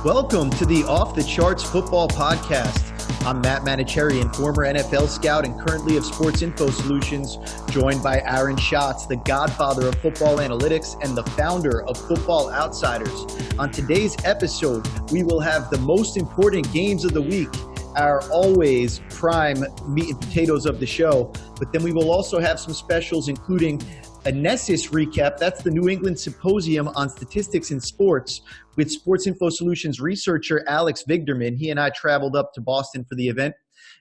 Welcome to the Off the Charts Football Podcast. I'm Matt Manocherian, former NFL Scout and currently of Sports Info Solutions, joined by Aaron Schatz, the godfather of football analytics and the founder of Football Outsiders. On today's episode, we will have the most important games of the week, our always prime meat and potatoes of the show, but then we will also have some specials, including a NESSIS recap. That's the New England Symposium on Statistics in Sports with Sports Info Solutions researcher Alex Vigderman. He and I traveled up to Boston for the event.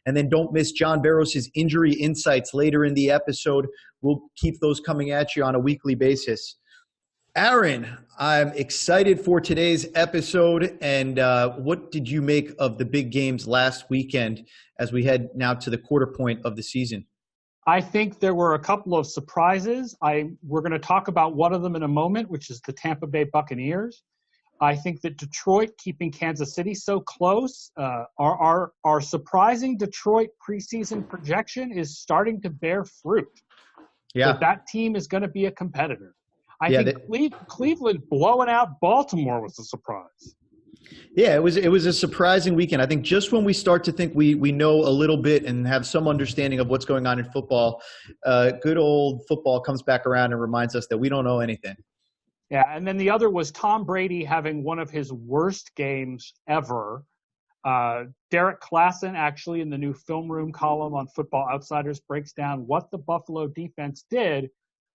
And then don't miss John Verros' injury insights later in the episode. We'll keep those coming at you on a weekly basis. Aaron, I'm excited for today's episode. And what did you make of the big games last weekend as we head now to the quarter point of the season? I think there were a couple of surprises. We're going to talk about one of them in a moment, which is the Tampa Bay Buccaneers. I think that Detroit keeping Kansas City so close, our surprising Detroit preseason projection is starting to bear fruit. Yeah, that team is going to be a competitor. I think Cleveland blowing out Baltimore was a surprise. Yeah, it was a surprising weekend. I think just when we start to think we know a little bit and have some understanding of what's going on in football, good old football comes back around and reminds us that we don't know anything. Yeah, and then the other was Tom Brady having one of his worst games ever. Derek Klassen, actually, in the new Film Room column on Football Outsiders, breaks down what the Buffalo defense did,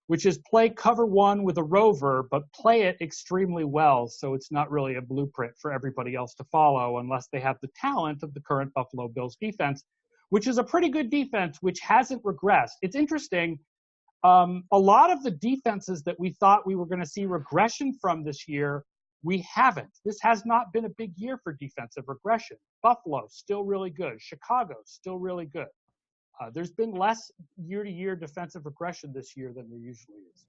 which is play cover one with a rover, but play it extremely well. So it's not really a blueprint for everybody else to follow unless they have the talent of the current Buffalo Bills defense, which is a pretty good defense, which hasn't regressed. It's interesting. A lot of the defenses that we thought we were going to see regression from this year, we haven't. This has not been a big year for defensive regression. Buffalo, still really good. Chicago, still really good. There's been less year-to-year defensive regression this year than there usually is.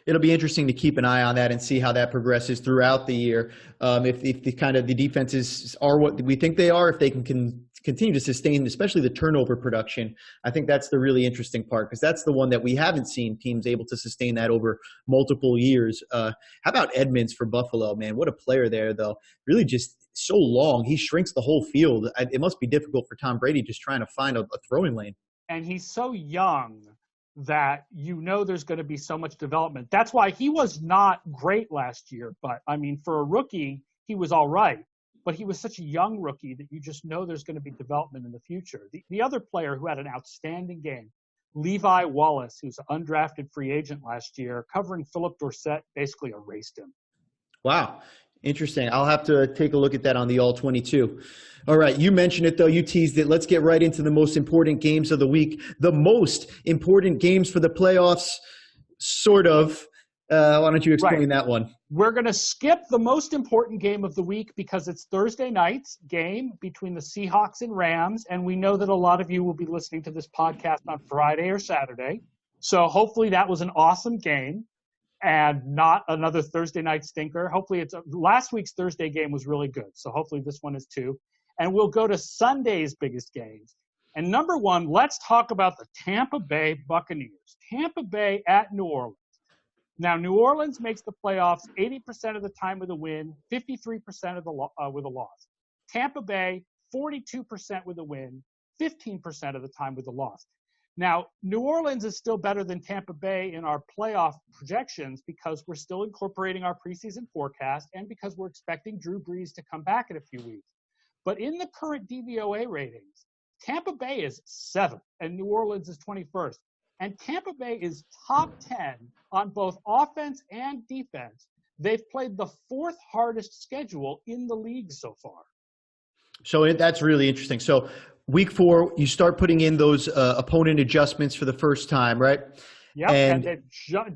It'll be interesting to keep an eye on that and see how that progresses throughout the year. If the defenses are what we think they are, if they can continue to sustain, especially the turnover production, I think that's the really interesting part, because that's the one that we haven't seen teams able to sustain that over multiple years. How about Edmonds for Buffalo, man? What a player there, though. Really just so long. He shrinks the whole field. It must be difficult for Tom Brady just trying to find a throwing lane. And he's so young that there's going to be so much development. That's why he was not great last year. But, I mean, for a rookie, he was all right. But he was such a young rookie that you just know there's going to be development in the future. The other player who had an outstanding game, Levi Wallace, who's an undrafted free agent last year, covering Philip Dorsett, basically erased him. Wow. Interesting. I'll have to take a look at that on the All-22. All right. You mentioned it, though. You teased it. Let's get right into the most important games of the week. The most important games for the playoffs, sort of. Why don't you explain that one? We're going to skip the most important game of the week because it's Thursday night's game between the Seahawks and Rams, and we know that a lot of you will be listening to this podcast on Friday or Saturday. So hopefully that was an awesome game and not another Thursday night stinker. Hopefully last week's Thursday game was really good, so hopefully this one is too. And we'll go to Sunday's biggest games. And number one, let's talk about the Tampa Bay Buccaneers. Tampa Bay at New Orleans. Now, New Orleans makes the playoffs 80% of the time with a win, 53% with a loss. Tampa Bay, 42% with a win, 15% of the time with a loss. Now, New Orleans is still better than Tampa Bay in our playoff projections because we're still incorporating our preseason forecast and because we're expecting Drew Brees to come back in a few weeks. But in the current DVOA ratings, Tampa Bay is 7th and New Orleans is 21st. And Tampa Bay is top 10 on both offense and defense. They've played the 4th hardest schedule in the league so far. So that's really interesting. So week 4, you start putting in those opponent adjustments for the first time, right? Yeah, and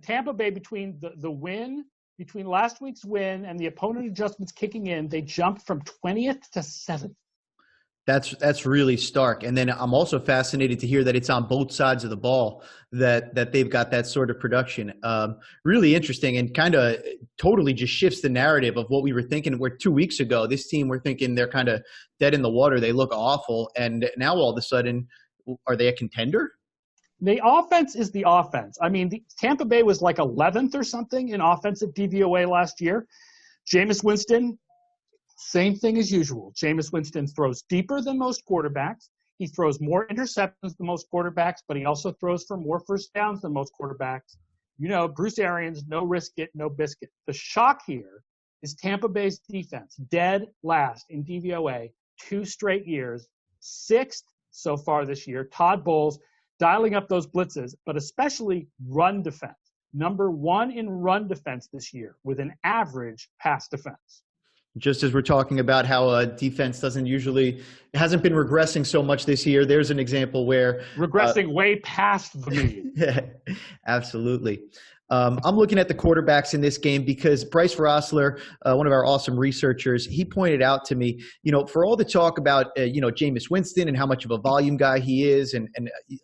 Tampa Bay, between the win, between last week's win and the opponent adjustments kicking in, they jumped from 20th to 7th. That's really stark. And then I'm also fascinated to hear that it's on both sides of the ball that they've got that sort of production. Really interesting, and kind of totally just shifts the narrative of what we were thinking. Where 2 weeks ago, this team, we're thinking they're kind of dead in the water. They look awful. And now all of a sudden, are they a contender? The offense is the offense. I mean, Tampa Bay was like 11th or something in offensive DVOA last year. Jameis Winston Same thing as usual. Jameis Winston throws deeper than most quarterbacks. He throws more interceptions than most quarterbacks, but he also throws for more first downs than most quarterbacks. You know, Bruce Arians, no risk it, no biscuit. The shock here is Tampa Bay's defense, dead last in DVOA 2 straight years, 6th so far this year. Todd Bowles dialing up those blitzes, but especially run defense. Number 1 in run defense this year with an average pass defense. Just as we're talking about how defense hasn't been regressing so much this year, there's an example where regressing way past the mean. Yeah, absolutely. I'm looking at the quarterbacks in this game because Bryce Rossler, one of our awesome researchers, he pointed out to me, for all the talk about, Jameis Winston and how much of a volume guy he is and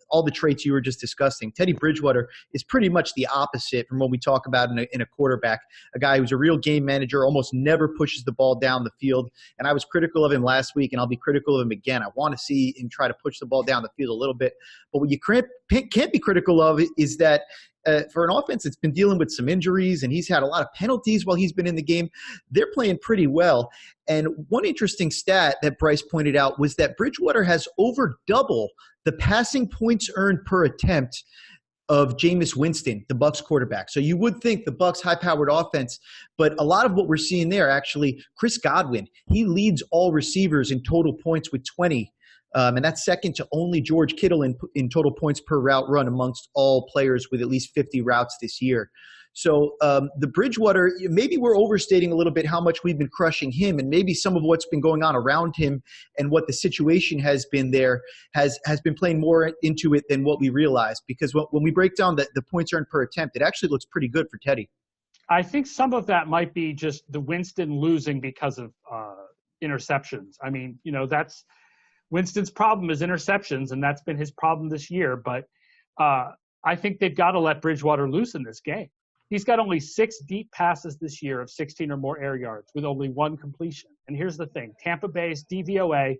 all the traits you were just discussing, Teddy Bridgewater is pretty much the opposite from what we talk about in a quarterback, a guy who's a real game manager, almost never pushes the ball down the field. And I was critical of him last week, and I'll be critical of him again. I want to see him try to push the ball down the field a little bit. But what you can't be critical of is that for an offense that's been dealing with some injuries and he's had a lot of penalties while he's been in the game, they're playing pretty well. And one interesting stat that Bryce pointed out was that Bridgewater has over double the passing points earned per attempt of Jameis Winston, the Bucs quarterback. So you would think the Bucs high-powered offense, but a lot of what we're seeing there, actually, Chris Godwin, he leads all receivers in total points with 20. And that's second to only George Kittle in total points per route run amongst all players with at least 50 routes this year. So the Bridgewater, maybe we're overstating a little bit how much we've been crushing him, and maybe some of what's been going on around him and what the situation has been there has been playing more into it than what we realized. Because when we break down the points earned per attempt, it actually looks pretty good for Teddy. I think some of that might be just the Winston losing because of interceptions. I mean, that's Winston's problem is interceptions, and that's been his problem this year. But I think they've got to let Bridgewater loose in this game. He's got only 6 deep passes this year of 16 or more air yards with only 1 completion. And here's the thing. Tampa Bay's DVOA,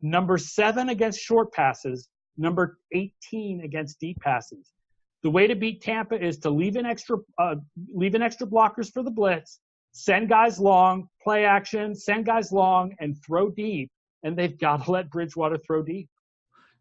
number 7 against short passes, number 18 against deep passes. The way to beat Tampa is to leave in extra blockers for the blitz, send guys long, play action, send guys long, and throw deep. And they've got to let Bridgewater throw deep.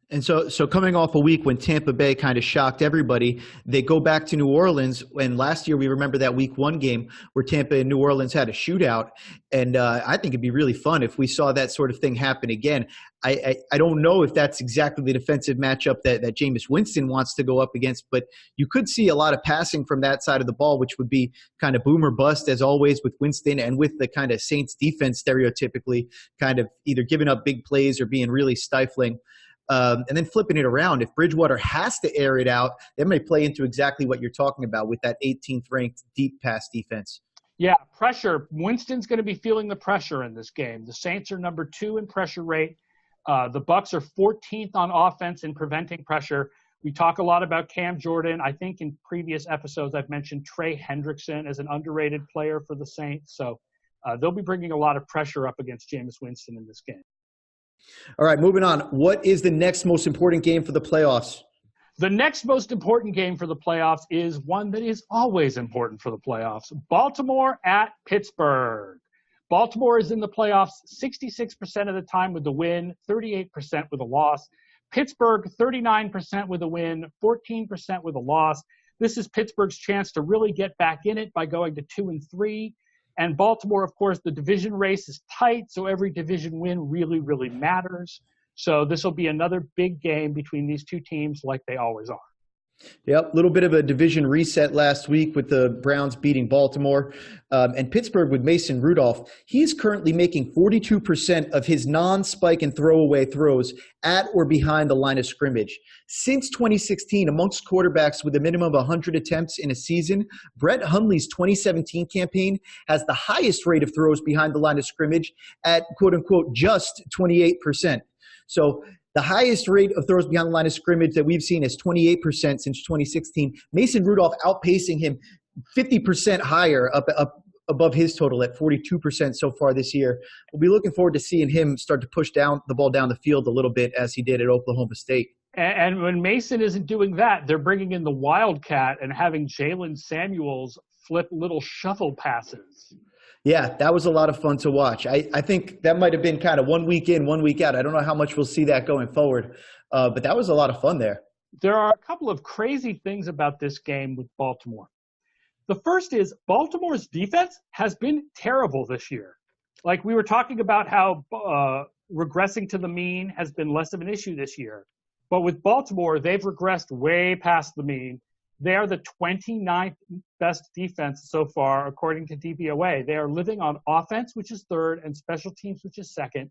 And so coming off a week when Tampa Bay kind of shocked everybody, they go back to New Orleans. And last year, we remember that week 1 game where Tampa and New Orleans had a shootout. And I think it'd be really fun if we saw that sort of thing happen again. I don't know if that's exactly the defensive matchup that Jameis Winston wants to go up against, but you could see a lot of passing from that side of the ball, which would be kind of boom or bust, as always, with Winston and with the kind of Saints defense stereotypically kind of either giving up big plays or being really stifling. And then flipping it around, if Bridgewater has to air it out, that may play into exactly what you're talking about with that 18th ranked deep pass defense. Yeah, pressure. Winston's going to be feeling the pressure in this game. The Saints are number 2 in pressure rate. The Bucs are 14th on offense in preventing pressure. We talk a lot about Cam Jordan. I think in previous episodes I've mentioned Trey Hendrickson as an underrated player for the Saints. So they'll be bringing a lot of pressure up against Jameis Winston in this game. All right, moving on. What is the next most important game for the playoffs? The next most important game for the playoffs is one that is always important for the playoffs. Baltimore at Pittsburgh. Baltimore is in the playoffs 66% of the time with a win, 38% with a loss. Pittsburgh, 39% with a win, 14% with a loss. This is Pittsburgh's chance to really get back in it by going to 2-3. And Baltimore, of course, the division race is tight, so every division win really, really matters. So this will be another big game between these two teams like they always are. Yep, a little bit of a division reset last week with the Browns beating Baltimore. And Pittsburgh with Mason Rudolph. He's currently making 42% of his non-spike and throwaway throws at or behind the line of scrimmage. Since 2016, amongst quarterbacks with a minimum of 100 attempts in a season, Brett Hundley's 2017 campaign has the highest rate of throws behind the line of scrimmage at, quote-unquote, just 28%. So the highest rate of throws behind the line of scrimmage that we've seen is 28% since 2016. Mason Rudolph outpacing him 50% higher up above his total at 42% so far this year. We'll be looking forward to seeing him start to push down the ball down the field a little bit as he did at Oklahoma State. And when Mason isn't doing that, they're bringing in the Wildcat and having Jalen Samuels flip little shuffle passes. Yeah, that was a lot of fun to watch. I think that might have been kind of 1 week in, 1 week out. I don't know how much we'll see that going forward, but that was a lot of fun there. There are a couple of crazy things about this game with Baltimore. The first is Baltimore's defense has been terrible this year. Like we were talking about how regressing to the mean has been less of an issue this year. But with Baltimore, they've regressed way past the mean. They are the 29th best defense so far, according to DVOA. They are living on offense, which is third, and special teams, which is second.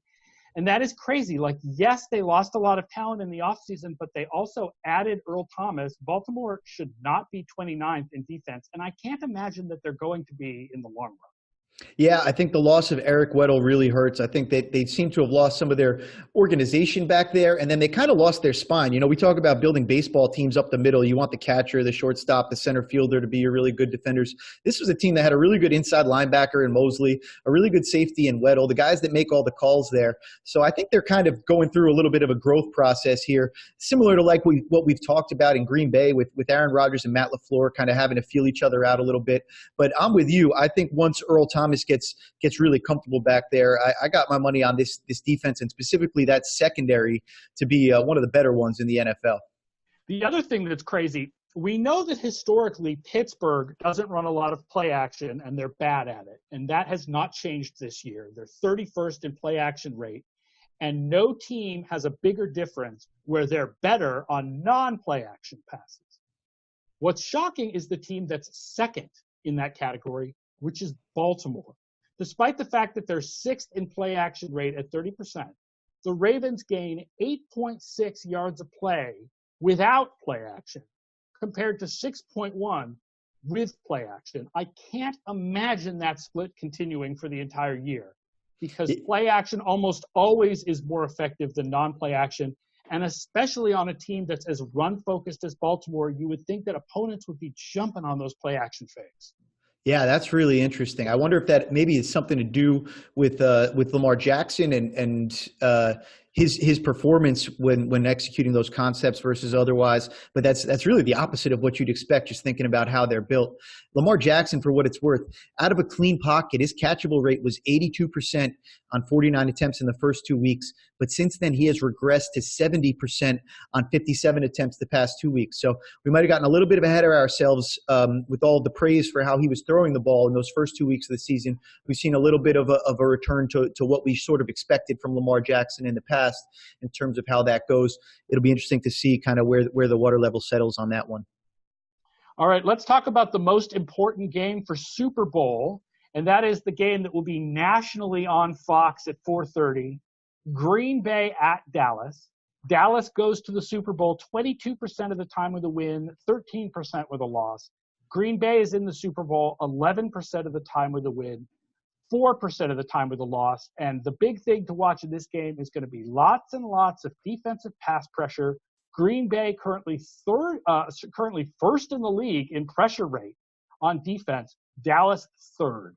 And that is crazy. Like, yes, they lost a lot of talent in the offseason, but they also added Earl Thomas. Baltimore should not be 29th in defense, and I can't imagine that they're going to be in the long run. Yeah, I think the loss of Eric Weddle really hurts. I think that they seem to have lost some of their organization back there, and then they kind of lost their spine. You know, we talk about building baseball teams up the middle. You want the catcher, the shortstop, the center fielder to be your really good defenders. This was a team that had a really good inside linebacker in Mosley, a really good safety in Weddle, the guys that make all the calls there. So I think they're kind of going through a little bit of a growth process here, similar to like what we've talked about in Green Bay with Aaron Rodgers and Matt LaFleur kind of having to feel each other out a little bit. But I'm with you. I think once Earl Thomas gets really comfortable back there, I got my money on this defense and specifically that secondary to be one of the better ones in the NFL. The other thing that's crazy, we know that historically Pittsburgh doesn't run a lot of play action and they're bad at it. And that has not changed this year. They're 31st in play action rate. And no team has a bigger difference where they're better on non-play action passes. What's shocking is the team that's second in that category, which is Baltimore. Despite the fact that they're sixth in play action rate at 30%, the Ravens gain 8.6 yards of play without play action compared to 6.1 with play action. I can't imagine that split continuing for the entire year because play action almost always is more effective than non-play action. And especially on a team that's as run-focused as Baltimore, you would think that opponents would be jumping on those play action fakes. Yeah, that's really interesting. I wonder if that maybe is something to do with Lamar Jackson and his performance when executing those concepts versus otherwise. But that's really the opposite of what you'd expect, just thinking about how they're built. Lamar Jackson, for what it's worth, out of a clean pocket, his catchable rate was 82% on 49 attempts in the first 2 weeks. But since then, he has regressed to 70% on 57 attempts the past 2 weeks. So we might have gotten a little bit ahead of ourselves with all the praise for how he was throwing the ball in those first 2 weeks of the season. We've seen a little bit of a return to what we sort of expected from Lamar Jackson in the past in terms of how that goes. It'll be interesting to see kind of where the water level settles on that one. All right, let's talk about the most important game for Super Bowl, and that is the game that will be nationally on Fox at 4:30. Green Bay at Dallas. Dallas goes to the Super Bowl 22% of the time with a win, 13% with a loss. Green Bay is in the Super Bowl 11% of the time with a win, 4% of the time with a loss. And the big thing to watch in this game is going to be lots and lots of defensive pass pressure. Green Bay currently first in the league in pressure rate on defense. Dallas third.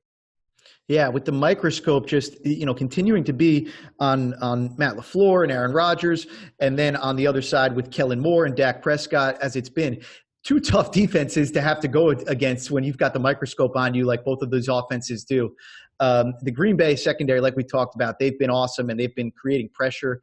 Yeah, with the microscope just, continuing to be on Matt LaFleur and Aaron Rodgers, and then on the other side with Kellen Moore and Dak Prescott, as it's been. Two tough defenses to have to go against when you've got the microscope on you like both of those offenses do. The Green Bay secondary, like we talked about, they've been awesome, and they've been creating pressure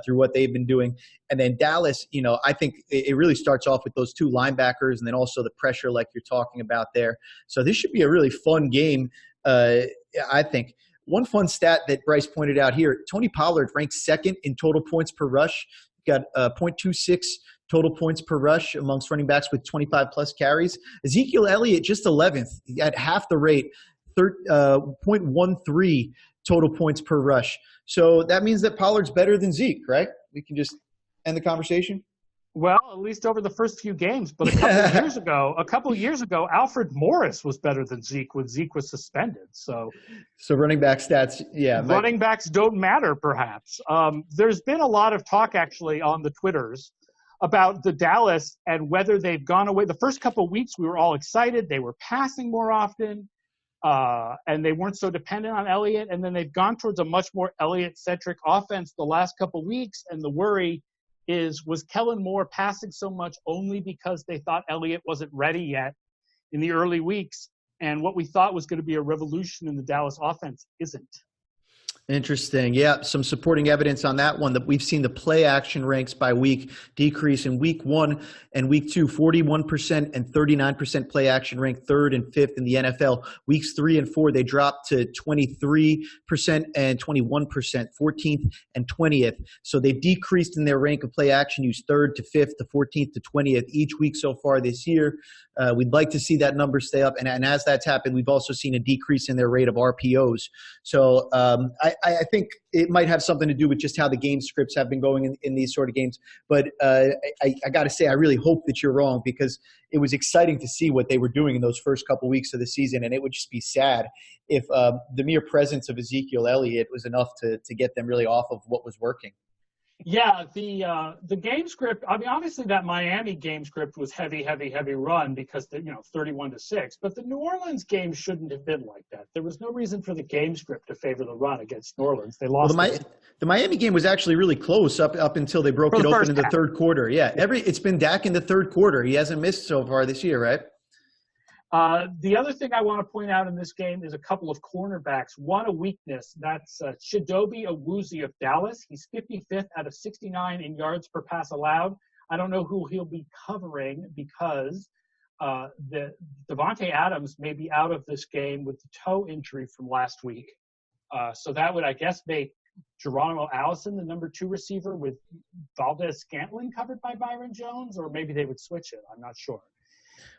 through what they've been doing. And then Dallas, I think it really starts off with those two linebackers and then also the pressure like you're talking about there. So this should be a really fun game, I think. One fun stat that Bryce pointed out here, Tony Pollard ranks second in total points per rush. Got 0.26 total points per rush amongst running backs with 25-plus carries. Ezekiel Elliott just 11th at half the rate, 0.13 total points per rush. So that means that Pollard's better than Zeke, right? We can just end the conversation? Well, at least over the first few games. But a couple years ago, Alfred Morris was better than Zeke when Zeke was suspended. So running back stats, yeah. Running backs don't matter, perhaps. There's been a lot of talk, actually, on the Twitters about the Dallas and whether they've gone away. The first couple of weeks, we were all excited. They were passing more often, and they weren't so dependent on Elliott. And then they've gone towards a much more Elliott-centric offense the last couple of weeks, and the worry was Kellen Moore passing so much only because they thought Elliott wasn't ready yet in the early weeks? And what we thought was going to be a revolution in the Dallas offense isn't. Interesting. Yeah, some supporting evidence on that one. That we've seen the play action ranks by week decrease in week 1 and week 2, 41% and 39% play action rank, 3rd and 5th in the NFL. Weeks 3 and 4, they dropped to 23% and 21%, 14th and 20th. So they've decreased in their rank of play action use, 3rd to 5th to 14th to 20th each week so far this year. We'd like to see that number stay up. And as that's happened, we've also seen a decrease in their rate of RPOs. So I think it might have something to do with just how the game scripts have been going in these sort of games. But I got to say, I really hope that you're wrong, because it was exciting to see what they were doing in those first couple weeks of the season. And it would just be sad if the mere presence of Ezekiel Elliott was enough to get them really off of what was working. Yeah, the game script, I mean, obviously that Miami game script was heavy run because, 31-6. But the New Orleans game shouldn't have been like that. There was no reason for the game script to favor the run against New Orleans. They lost. Well, the Miami game was actually really close up until they broke it open in the third quarter. Yeah, it's been Dak in the third quarter. He hasn't missed so far this year, right? The other thing I want to point out in this game is a couple of cornerbacks. One, a weakness. That's Chidobe Awuzie of Dallas. He's 55th out of 69 in yards per pass allowed. I don't know who he'll be covering because the Devante Adams may be out of this game with the toe injury from last week. So that would, I guess, make Geronimo Allison the number 2 receiver with Valdez-Scantling covered by Byron Jones, or maybe they would switch it. I'm not sure.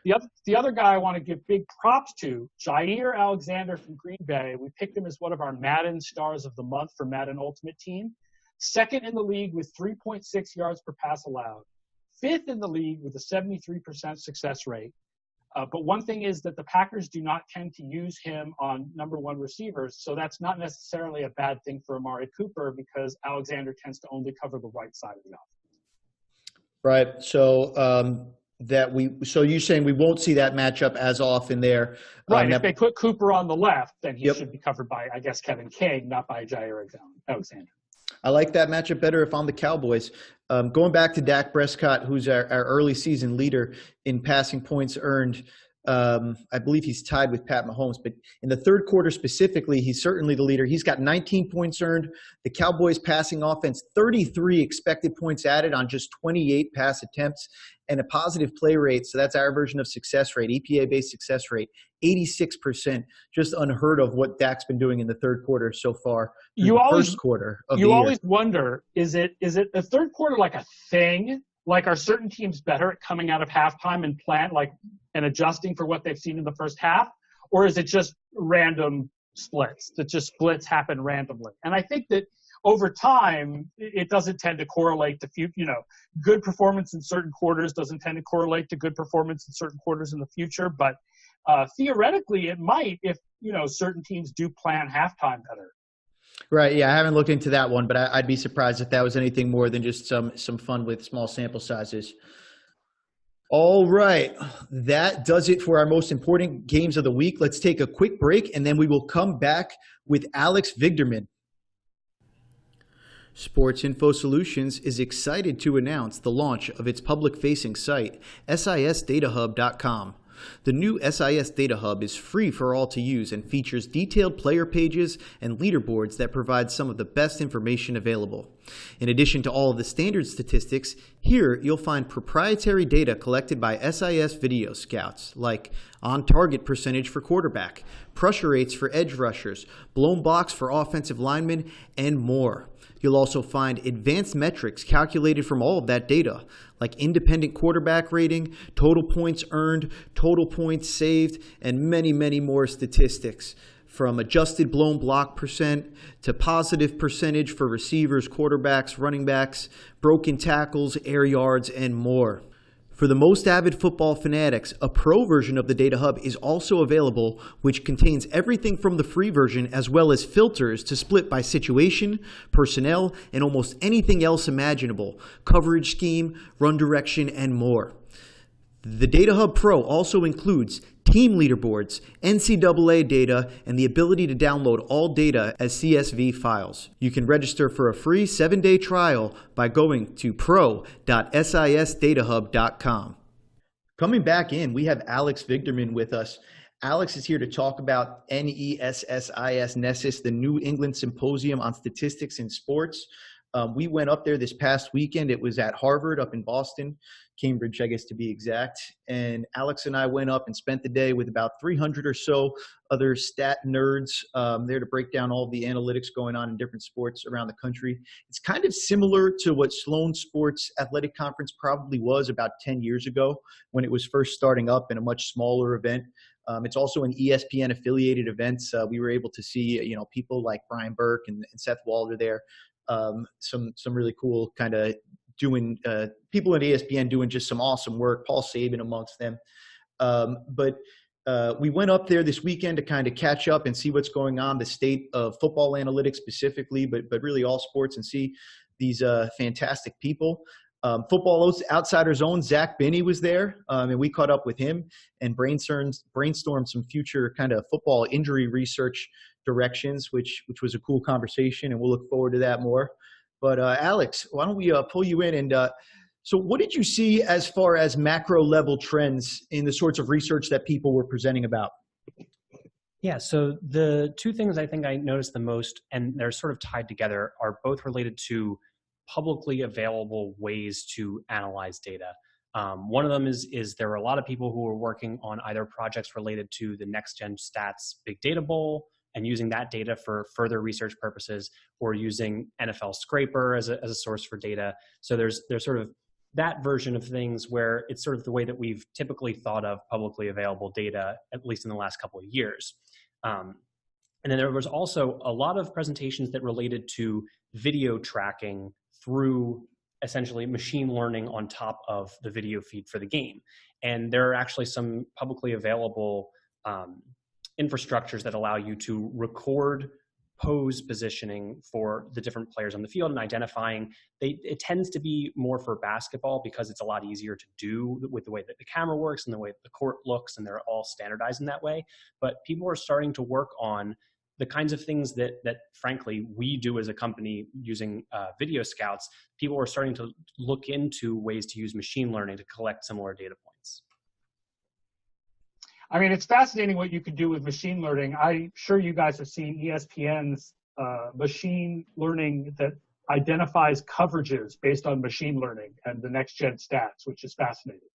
The other guy I want to give big props to, Jair Alexander from Green Bay. We picked him as one of our Madden stars of the month for Madden Ultimate Team. 2nd in the league with 3.6 yards per pass allowed. 5th in the league with a 73% success rate. But one thing is that the Packers do not tend to use him on number 1 receivers, so that's not necessarily a bad thing for Amari Cooper because Alexander tends to only cover the right side of the offense. Right. So so you're saying we won't see that matchup as often there. Right. If they put Cooper on the left, then he should be covered by, I guess, Kevin King, not by Jair Alexander. I like that matchup better if I'm the Cowboys. Going back to Dak Prescott, who's our early season leader in passing points earned. I believe he's tied with Pat Mahomes, but in the third quarter specifically, he's certainly the leader. He's got 19 points earned. The Cowboys passing offense, 33 expected points added on just 28 pass attempts and a positive play rate. So that's our version of success rate, EPA-based success rate, 86%. Just unheard of what Dak's been doing in the third quarter so far. First quarter of the year. You always wonder, is it the third quarter like a thing? Like, are certain teams better at coming out of halftime and adjusting for what they've seen in the first half? Or is it just random splits, that just splits happen randomly? And I think that over time, it doesn't tend to correlate to, good performance in certain quarters doesn't tend to correlate to good performance in certain quarters in the future. But theoretically, it might if, certain teams do plan halftime better. Right. Yeah, I haven't looked into that one, but I'd be surprised if that was anything more than just some fun with small sample sizes. All right. That does it for our most important games of the week. Let's take a quick break, and then we will come back with Alex Vigderman. Sports Info Solutions is excited to announce the launch of its public-facing site, SISDataHub.com. The new SIS Data Hub is free for all to use and features detailed player pages and leaderboards that provide some of the best information available. In addition to all of the standard statistics, here you'll find proprietary data collected by SIS video scouts, like on-target percentage for quarterback, pressure rates for edge rushers, blown blocks for offensive linemen, and more. You'll also find advanced metrics calculated from all of that data, like independent quarterback rating, total points earned, total points saved, and many, many more statistics, from adjusted blown block percent to positive percentage for receivers, quarterbacks, running backs, broken tackles, air yards, and more. For the most avid football fanatics, a pro version of the Data Hub is also available, which contains everything from the free version as well as filters to split by situation, personnel, and almost anything else imaginable, coverage scheme, run direction, and more. The Data Hub Pro also includes team leaderboards, NCAA data, and the ability to download all data as CSV files. You can register for a free 7-day trial by going to pro.sisdatahub.com. Coming back in, we have Alex Vigderman with us. Alex is here to talk about NESSIS, the New England Symposium on Statistics in Sports. We went up there this past weekend. It was at Harvard up in Boston, Cambridge, I guess to be exact. And Alex and I went up and spent the day with about 300 or so other stat nerds there to break down all the analytics going on in different sports around the country. It's kind of similar to what Sloan Sports Athletic Conference probably was about 10 years ago when it was first starting up in a much smaller event. It's also an ESPN affiliated event. We were able to see, people like Brian Burke and Seth Walder there. Some really cool kind of doing people at ESPN doing just some awesome work. Paul Saban amongst them. But we went up there this weekend to kind of catch up and see what's going on, the state of football analytics specifically, but really all sports, and see these fantastic people. Football Outsiders' own Zach Binney was there, and we caught up with him and brainstormed some future kind of football injury research directions, which was a cool conversation, and we'll look forward to that more. But Alex, why don't we pull you in? And so what did you see as far as macro level trends in the sorts of research that people were presenting about? Yeah, so the two things I think I noticed the most, and they're sort of tied together, are both related to publicly available ways to analyze data. One of them is there were a lot of people who were working on either projects related to the Next Gen Stats Big Data Bowl and using that data for further research purposes, or using NFL Scraper as a source for data. So there's sort of that version of things where it's sort of the way that we've typically thought of publicly available data, at least in the last couple of years. And then there was also a lot of presentations that related to video tracking through essentially machine learning on top of the video feed for the game. And there are actually some publicly available infrastructures that allow you to record pose positioning for the different players on the field and identifying. It tends to be more for basketball because it's a lot easier to do with the way that the camera works and the way that the court looks, and they're all standardized in that way. But people are starting to work on the kinds of things that frankly we do as a company using video scouts. People are starting to look into ways to use machine learning to collect similar data points. I mean, it's fascinating what you could do with machine learning. I'm sure you guys have seen ESPN's machine learning that identifies coverages based on machine learning and the Next Gen Stats, which is fascinating.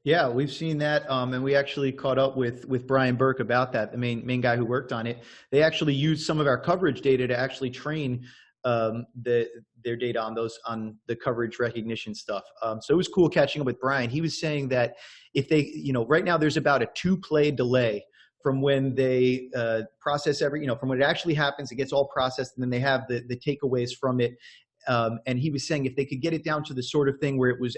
Yeah, we've seen that, and we actually caught up with Brian Burke about that, the main guy who worked on it. They actually used some of our coverage data to actually train their data on the coverage recognition stuff. So it was cool catching up with Brian. He was saying that if they, right now there's about a 2-play delay from when they process from when it actually happens, it gets all processed, and then they have the takeaways from it. And he was saying if they could get it down to the sort of thing where it was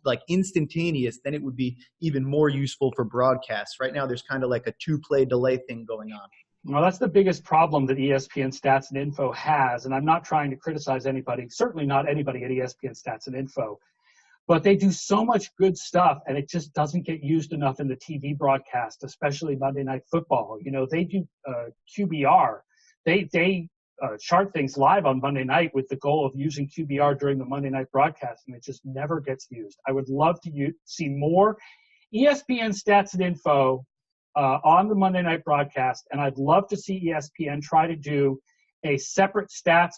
like instantaneous, then it would be even more useful for broadcasts. Right now, there's kind of like a 2-play delay thing going on. Well, that's the biggest problem that ESPN Stats and Info has. And I'm not trying to criticize anybody, certainly not anybody at ESPN Stats and Info. But they do so much good stuff, and it just doesn't get used enough in the TV broadcast, especially Monday Night Football. They do QBR. They chart things live on Monday night with the goal of using QBR during the Monday night broadcast, and it just never gets used. I would love to see more ESPN Stats and Info on the Monday night broadcast, and I'd love to see ESPN try to do a separate stats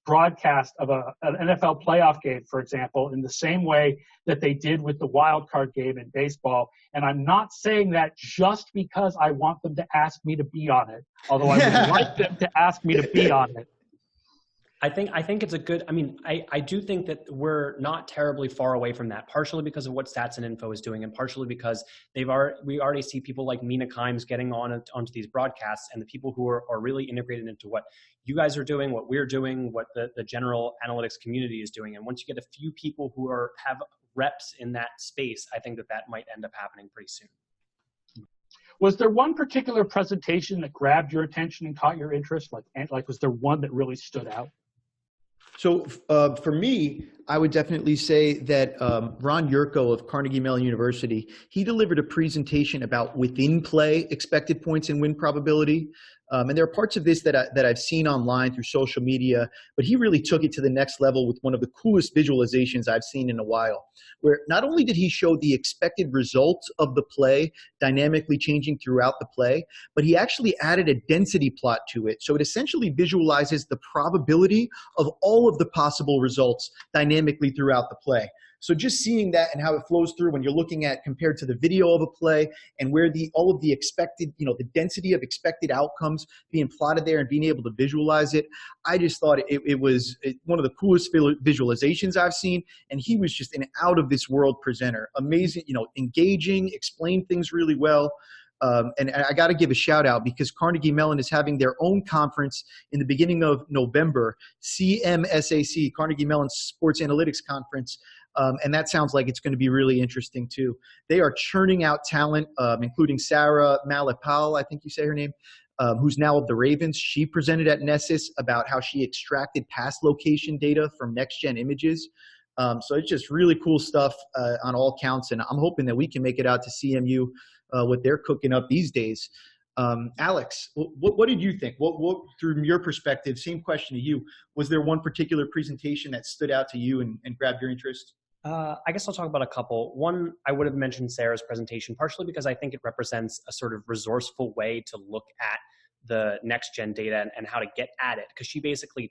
broadcast of an NFL playoff game, for example, in the same way that they did with the wild card game in baseball. And I'm not saying that just because I want them to ask me to be on it, although I would like them to ask me to be on it. I think it's a good, I do think that we're not terribly far away from that, partially because of what Stats and Info is doing, and partially because we already see people like Mina Kimes getting onto these broadcasts, and the people who are really integrated into what you guys are doing, what we're doing, what the general analytics community is doing. And once you get a few people who have reps in that space, I think that might end up happening pretty soon. Was there one particular presentation that grabbed your attention and caught your interest? Like was there one that really stood out? So for me, I would definitely say that Ron Yurko of Carnegie Mellon University, he delivered a presentation about within play expected points and win probability. And there are parts of this that I've seen online through social media, but he really took it to the next level with one of the coolest visualizations I've seen in a while, where not only did he show the expected results of the play dynamically changing throughout the play, but he actually added a density plot to it. So it essentially visualizes the probability of all of the possible results dynamically throughout the play. So just seeing that and how it flows through when you're looking at compared to the video of a play and where all of the expected, the density of expected outcomes being plotted there and being able to visualize it, I just thought it was one of the coolest visualizations I've seen. And he was just an out of this world presenter. Amazing, engaging, explained things really well. And I got to give a shout out because Carnegie Mellon is having their own conference in the beginning of November, CMSAC, Carnegie Mellon Sports Analytics Conference. And that sounds like it's going to be really interesting too. They are churning out talent, including Sarah Malipal, I think you say her name, who's now of the Ravens. She presented at NESSIS about how she extracted pass location data from next-gen images. So it's just really cool stuff on all counts. And I'm hoping that we can make it out to CMU, what they're cooking up these days. Alex, what did you think? What, through your perspective, same question to you, was there one particular presentation that stood out to you and grabbed your interest? I guess I'll talk about a couple. One, I would have mentioned Sarah's presentation, partially because I think it represents a sort of resourceful way to look at the next-gen data and how to get at it. Because she basically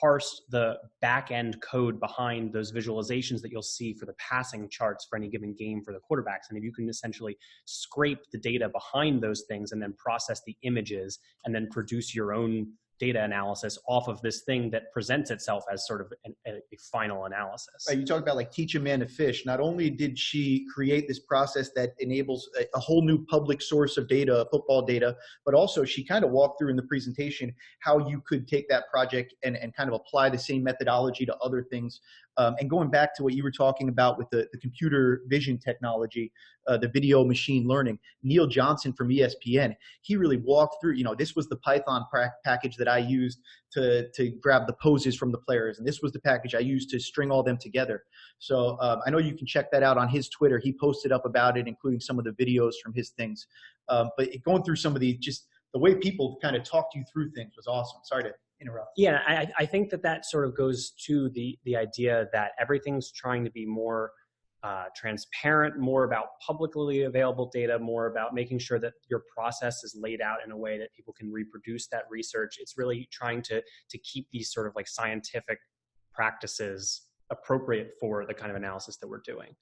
parsed the back-end code behind those visualizations that you'll see for the passing charts for any given game for the quarterbacks. And if you can essentially scrape the data behind those things and then process the images and then produce your own data analysis off of this thing that presents itself as sort of a final analysis. Right, you talk about like teach a man to fish. Not only did she create this process that enables a whole new public source of data, football data, but also she kind of walked through in the presentation how you could take that project and kind of apply the same methodology to other things. And going back to what you were talking about with the computer vision technology, the video machine learning, Neil Johnson from ESPN, he really walked through, this was the Python package that I used to grab the poses from the players. And this was the package I used to string all them together. So I know you can check that out on his Twitter. He posted up about it, including some of the videos from his things. But going through some of the way people kind of talked you through things was awesome. Sorry to interrupt. Yeah, I think that sort of goes to the idea that everything's trying to be more transparent, more about publicly available data, more about making sure that your process is laid out in a way that people can reproduce that research. It's really trying to keep these sort of like scientific practices appropriate for the kind of analysis that we're doing.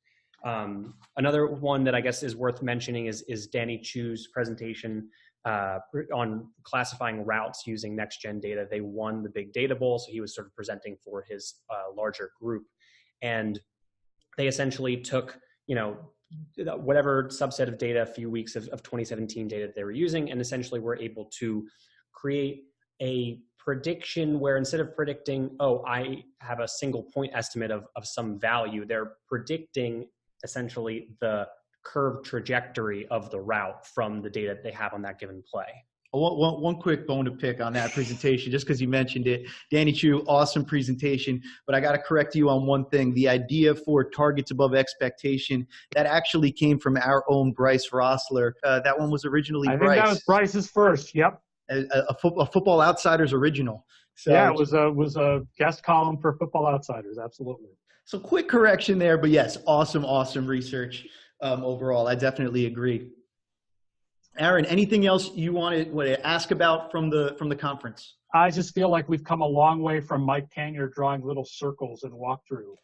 Another one that I guess is worth mentioning is Danny Chu's presentation on classifying routes using next-gen data. They won the Big Data Bowl, so he was sort of presenting for his larger group. And they essentially took, whatever subset of data, a few weeks of 2017 data that they were using, and essentially were able to create a prediction where instead of predicting, I have a single point estimate of some value, they're predicting essentially the curved trajectory of the route from the data that they have on that given play. One quick bone to pick on that presentation, just because you mentioned it. Danny Chu, awesome presentation, but I got to correct you on one thing. The idea for targets above expectation, that actually came from our own Bryce Rossler. That one was originally Bryce. I think that was Bryce's first, yep. A Football Outsiders original. So, yeah, it was a guest column for Football Outsiders, absolutely. So quick correction there, but yes, awesome research overall. I definitely agree. Aaron, anything else you want to ask about from the conference? I just feel like we've come a long way from Mike Tanier drawing little circles and walkthrough.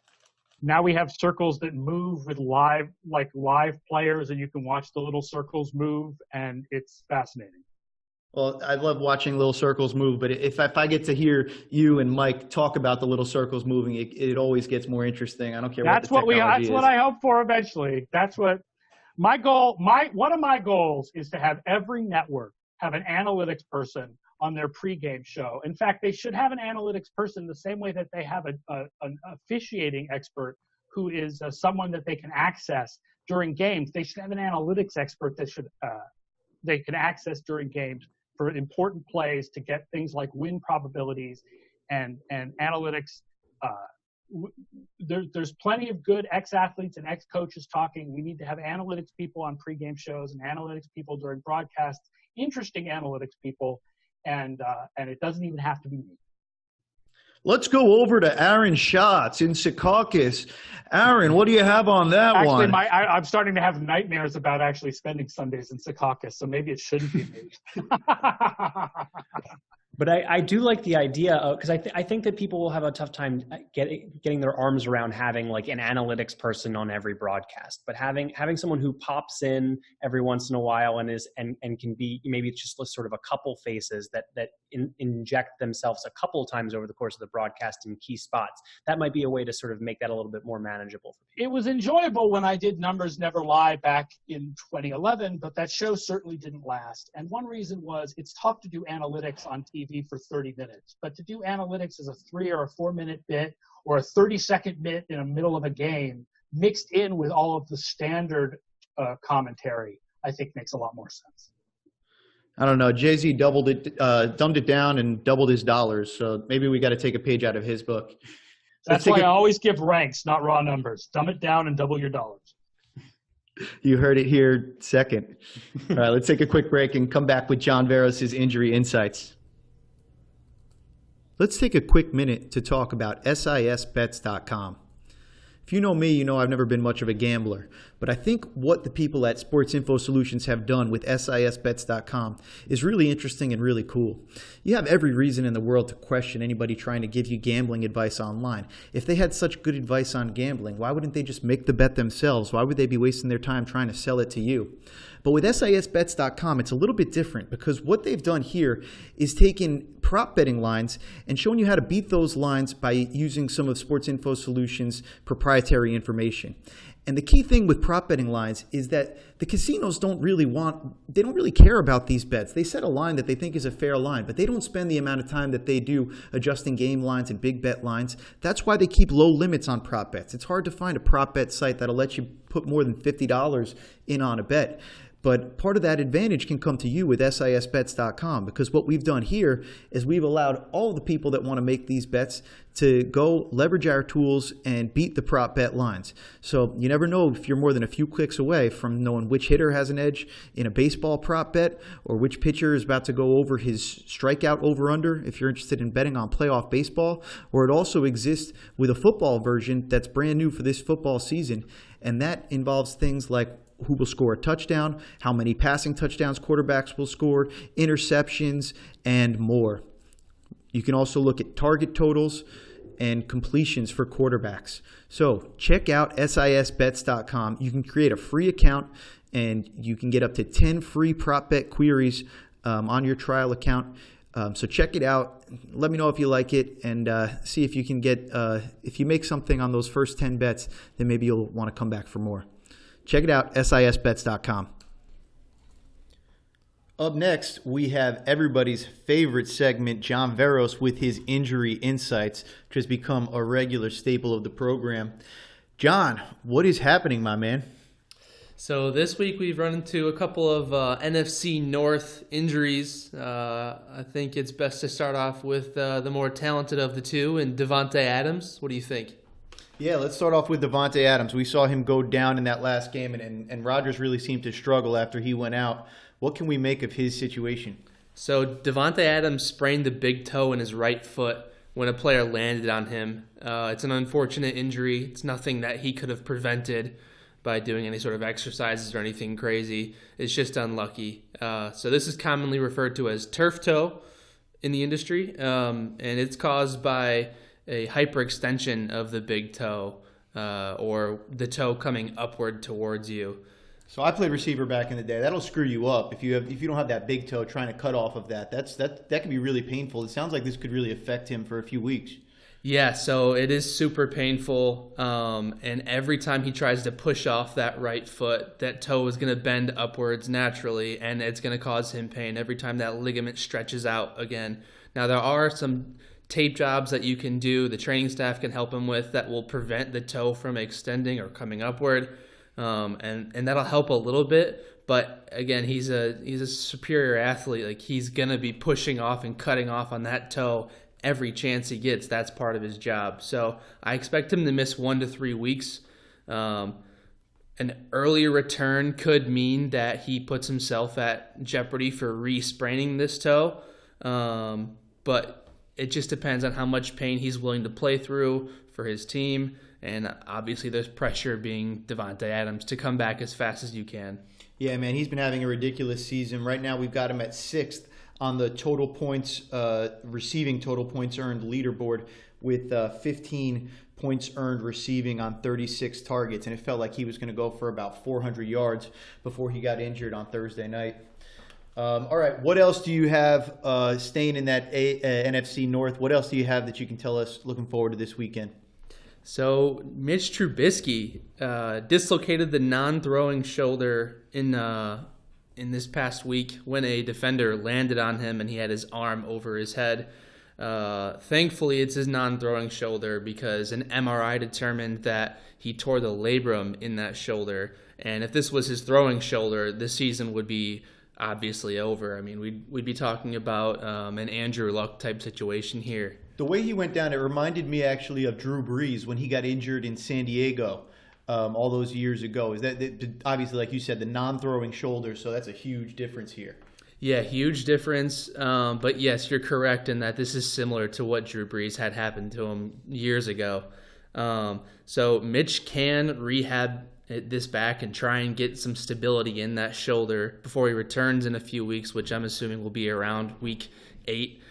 Now we have circles that move with live players, and you can watch the little circles move, and it's fascinating. Well, I love watching little circles move, but if I get to hear you and Mike talk about the little circles moving, it always gets more interesting. I don't care that's what the technology is. That's what I hope for eventually. That's what my goal. One of my goals is to have every network have an analytics person on their pregame show. In fact, they should have an analytics person the same way that they have an officiating expert who is someone that they can access during games. They should have an analytics expert that they can access during games for important plays to get things like win probabilities and analytics there's plenty of good ex-athletes and ex-coaches talking. We need to have analytics people on pregame shows and analytics people during broadcasts, interesting analytics people, and it doesn't even have to be me. Let's go over to Aaron Schatz in Secaucus. Aaron, what do you have on that one? I'm starting to have nightmares about actually spending Sundays in Secaucus, so maybe it shouldn't be me. But I do like the idea of, because I think that people will have a tough time getting their arms around having like an analytics person on every broadcast. But having someone who pops in every once in a while and can be, maybe it's just sort of a couple faces that inject themselves a couple of times over the course of the broadcast in key spots. That might be a way to sort of make that a little bit more manageable for people. It was enjoyable when I did Numbers Never Lie back in 2011, but that show certainly didn't last. And one reason was it's tough to do analytics on TV for 30 minutes, but to do analytics as a 3 or a 4 minute bit or a 30-second bit in the middle of a game mixed in with all of the standard commentary, I think makes a lot more sense. I don't know. Jay-Z dumbed it down and doubled his dollars. So maybe we got to take a page out of his book. That's why I always give ranks, not raw numbers. Dumb it down and double your dollars. You heard it here second. All right, let's take a quick break and come back with John Verros' injury insights. Let's take a quick minute to talk about SISBets.com. If you know me, you know I've never been much of a gambler, but I think what the people at Sports Info Solutions have done with SISBets.com is really interesting and really cool. You have every reason in the world to question anybody trying to give you gambling advice online. If they had such good advice on gambling, why wouldn't they just make the bet themselves? Why would they be wasting their time trying to sell it to you? But with SISBets.com, it's a little bit different because what they've done here is taken prop betting lines and shown you how to beat those lines by using some of Sports Info Solutions' proprietary information. And the key thing with prop betting lines is that the casinos don't really care about these bets. They set a line that they think is a fair line, but they don't spend the amount of time that they do adjusting game lines and big bet lines. That's why they keep low limits on prop bets. It's hard to find a prop bet site that'll let you put more than $50 in on a bet. But part of that advantage can come to you with SISBets.com because what we've done here is we've allowed all the people that want to make these bets to go leverage our tools and beat the prop bet lines. So you never know if you're more than a few clicks away from knowing which hitter has an edge in a baseball prop bet or which pitcher is about to go over his strikeout over-under if you're interested in betting on playoff baseball. Or it also exists with a football version that's brand new for this football season, and that involves things like who will score a touchdown, how many passing touchdowns quarterbacks will score, interceptions, and more. You can also look at target totals and completions for quarterbacks. So check out SISBets.com. You can create a free account and you can get up to 10 free prop bet queries on your trial account. So check it out. Let me know if you like it and see if you can get, if you make something on those first 10 bets, then maybe you'll want to come back for more. Check it out, SISBets.com. Up next, we have everybody's favorite segment, John Verros, with his injury insights, which has become a regular staple of the program. John, what is happening, my man? So this week we've run into a couple of NFC North injuries. I think it's best to start off with the more talented of the two, and Devante Adams. What do you think? Yeah, let's start off with Devante Adams. We saw him go down in that last game, and Rodgers really seemed to struggle after he went out. What can we make of his situation? So Devante Adams sprained the big toe in his right foot when a player landed on him. It's an unfortunate injury. It's nothing that he could have prevented by doing any sort of exercises or anything crazy. It's just unlucky. So this is commonly referred to as turf toe in the industry, and it's caused by a hyperextension of the big toe or the toe coming upward towards you. So I played receiver back in the day. That'll screw you up if you don't have that big toe trying to cut off of that. That can be really painful. It sounds like this could really affect him for a few weeks. Yeah, so it is super painful, and every time he tries to push off that right foot, that toe is going to bend upwards naturally, and it's going to cause him pain every time that ligament stretches out again. Now, there are some tape jobs that you can do, the training staff can help him with, that will prevent the toe from extending or coming upward, and that'll help a little bit. But again, he's a superior athlete. Like, he's going to be pushing off and cutting off on that toe every chance he gets. That's part of his job. So I expect him to miss 1 to 3 weeks. An earlier return could mean that he puts himself at jeopardy for re-spraining this toe. But it just depends on how much pain he's willing to play through for his team. And obviously there's pressure being Devante Adams to come back as fast as you can. Yeah, man, he's been having a ridiculous season. Right now we've got him at 6th on the total points, receiving total points earned leaderboard with 15 points earned receiving on 36 targets. And it felt like he was going to go for about 400 yards before he got injured on Thursday night. All right, what else do you have staying in that NFC North? What else do you have that you can tell us looking forward to this weekend? So Mitch Trubisky dislocated the non-throwing shoulder in this past week when a defender landed on him and he had his arm over his head. Thankfully, it's his non-throwing shoulder because an MRI determined that he tore the labrum in that shoulder. And if this was his throwing shoulder, the season would be obviously over. I mean, we'd be talking about an Andrew Luck type situation here. The way he went down, it reminded me actually of Drew Brees when he got injured in San Diego all those years ago. Is that obviously, like you said, the non-throwing shoulder? So that's a huge difference here. Yeah, huge difference. But yes, you're correct in that this is similar to what Drew Brees had happened to him years ago. So Mitch can rehab this back and try and get some stability in that shoulder before he returns in a few weeks, which I'm assuming will be around week 8.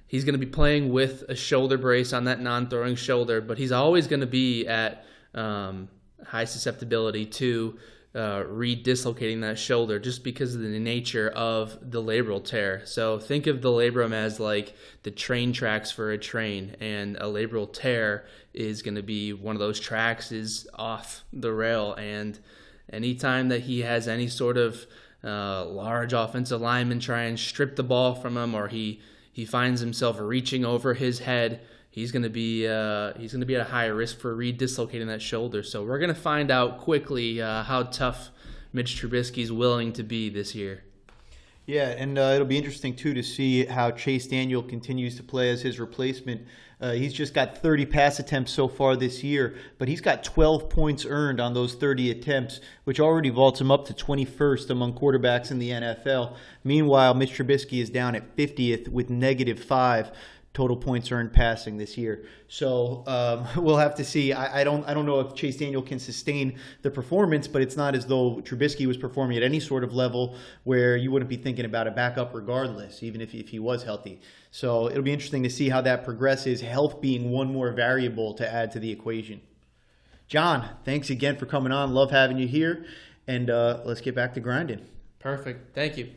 He's going to be playing with a shoulder brace on that non-throwing shoulder, but he's always going to be at high susceptibility to re-dislocating that shoulder just because of the nature of the labral tear. So think of the labrum as like the train tracks for a train, and a labral tear is going to be one of those tracks is off the rail. And anytime that he has any sort of large offensive lineman try and strip the ball from him, or he finds himself reaching over his head, he's going to be at a higher risk for re-dislocating that shoulder. So we're going to find out quickly how tough Mitch Trubisky is willing to be this year. Yeah, and it'll be interesting, too, to see how Chase Daniel continues to play as his replacement. He's just got 30 pass attempts so far this year, but he's got 12 points earned on those 30 attempts, which already vaults him up to 21st among quarterbacks in the NFL. Meanwhile, Mitch Trubisky is down at 50th with -5 total points earned passing this year. So we'll have to see. I don't know if Chase Daniel can sustain the performance, but it's not as though Trubisky was performing at any sort of level where you wouldn't be thinking about a backup regardless, even if he was healthy. So it'll be interesting to see how that progresses, health being one more variable to add to the equation. John, thanks again for coming on. Love having you here. And let's get back to grinding. Perfect. Thank you.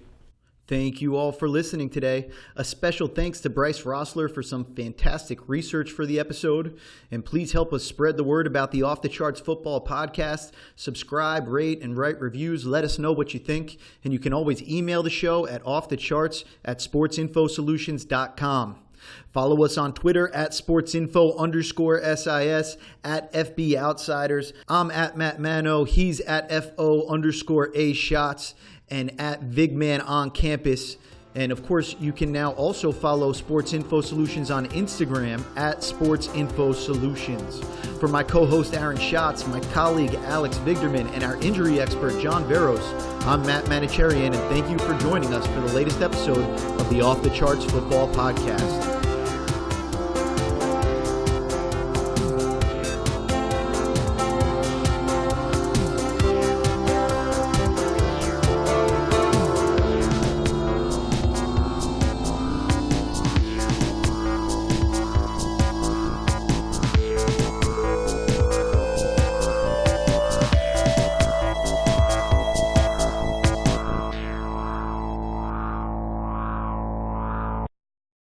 Thank you all for listening today. A special thanks to Bryce Rossler for some fantastic research for the episode. And please help us spread the word about the Off the Charts Football Podcast. Subscribe, rate, and write reviews. Let us know what you think. And you can always email the show at offthecharts@sportsinfosolutions.com. Follow us on Twitter at sportsinfo_SIS, at FB Outsiders. I'm at Matt Mano. He's at FO_A Shots, and at Vigman on campus. And of course, you can now also follow Sports Info Solutions on Instagram at Sports Info Solutions. For my co-host Aaron Schatz, my colleague Alex Vigderman, and our injury expert John Verros, I'm Matt Manocherian, and thank you for joining us for the latest episode of the Off the Charts Football Podcast.